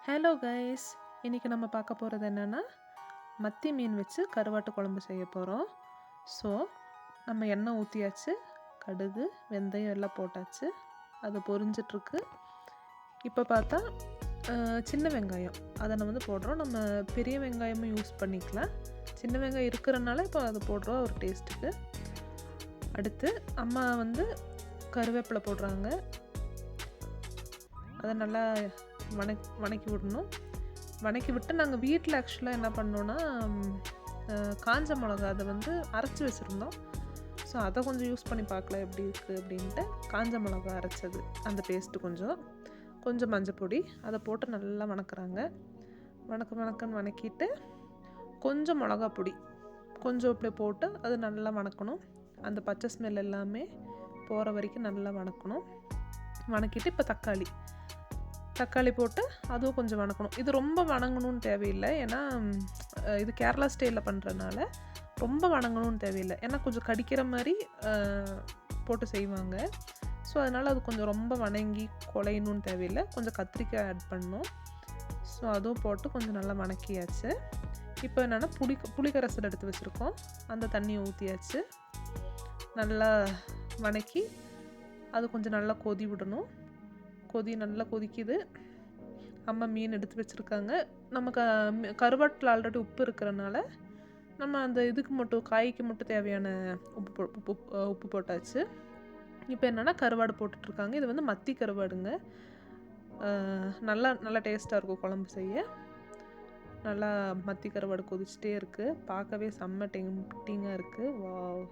Hello guys, இன்றைக்கி நம்ம பார்க்க போகிறது என்னென்னா மத்தி மீன் வச்சு கருவாட்டு குழம்பு செய்ய போகிறோம். ஸோ நம்ம எண்ணெய் ஊற்றியாச்சு, கடுகு வெந்தயம் எல்லாம் போட்டாச்சு, அது பொரிஞ்சிட்ருக்கு. இப்போ பார்த்தா சின்ன வெங்காயம் அதை நம்ம போடுறோம். நம்ம பெரிய வெங்காயமும் யூஸ் பண்ணிக்கலாம், சின்ன வெங்காயம் இருக்கிறனால இப்போ அதை போடுறோம் ஒரு டேஸ்ட்டுக்கு. அடுத்து அம்மா கருவேப்பிலை போடுறாங்க, அதை நல்லா வணக்கி விடணும். வணக்கி விட்டு நாங்கள் வீட்டில் ஆக்சுவலாக என்ன பண்ணோன்னா காஞ்ச மிளகா அதை அரைச்சி வச்சுருந்தோம். ஸோ அதை கொஞ்சம் யூஸ் பண்ணி பார்க்கலாம் எப்படி இருக்குது அப்படின்ட்டு காஞ்ச மிளகா அரைச்சது அந்த பேஸ்ட்டு கொஞ்சம் மஞ்சப்பொடி அதை போட்டு நல்லா வணக்குறாங்க. வணக்கன்னு வணக்கிட்டு கொஞ்சம் மிளகா பொடி கொஞ்சம் இப்படி போட்டு அது நல்லா வணக்கணும். அந்த பச்சை ஸ்மெல் எல்லாமே போகிற வரைக்கும் நல்லா வணக்கணும். வணக்கிட்டு இப்போ தக்காளி போட்டு அதுவும் கொஞ்சம் வணக்கணும். இது ரொம்ப வணங்கணும்னு தேவையில்லை, ஏன்னா இது கேரளா ஸ்டைலில் பண்ணுறதுனால ரொம்ப வணங்கணும்னு தேவையில்லை. ஏன்னா கொஞ்சம் கடிக்கிற மாதிரி போட்டு செய்வாங்க. ஸோ அதனால் அது கொஞ்சம் ரொம்ப வணங்கி குழையணும்னு தேவையில்லை, கொஞ்சம் கத்திரிக்காய் ஆட் பண்ணணும். ஸோ அதுவும் போட்டு கொஞ்சம் நல்லா வணக்கியாச்சு. இப்போ என்னென்னா புளிக்கரைசல் எடுத்து வச்சுருக்கோம், அந்த தண்ணியை ஊற்றியாச்சு. நல்லா வணக்கி அது கொஞ்சம் நல்லா கொதி விடணும். நல்லா கொதிக்குது. அம்மா மீன் எடுத்து வச்சுருக்காங்க. நமக்கு கருவாட்டில் ஆல்ரெடி உப்பு இருக்கிறனால நம்ம அந்த காய்க்கு மட்டும் தேவையான உப்பு போட்டாச்சு. இப்போ என்னென்னா கருவாடு போட்டுட்ருக்காங்க. இது மத்தி கருவாடுங்க. நல்லா டேஸ்ட்டாக இருக்கும் குழம்பு செய்ய. நல்லா மத்தி கருவாடு கொதிச்சுட்டே இருக்குது, பார்க்கவே செம்ம டெம்டிங்காக இருக்குது. வாவ்!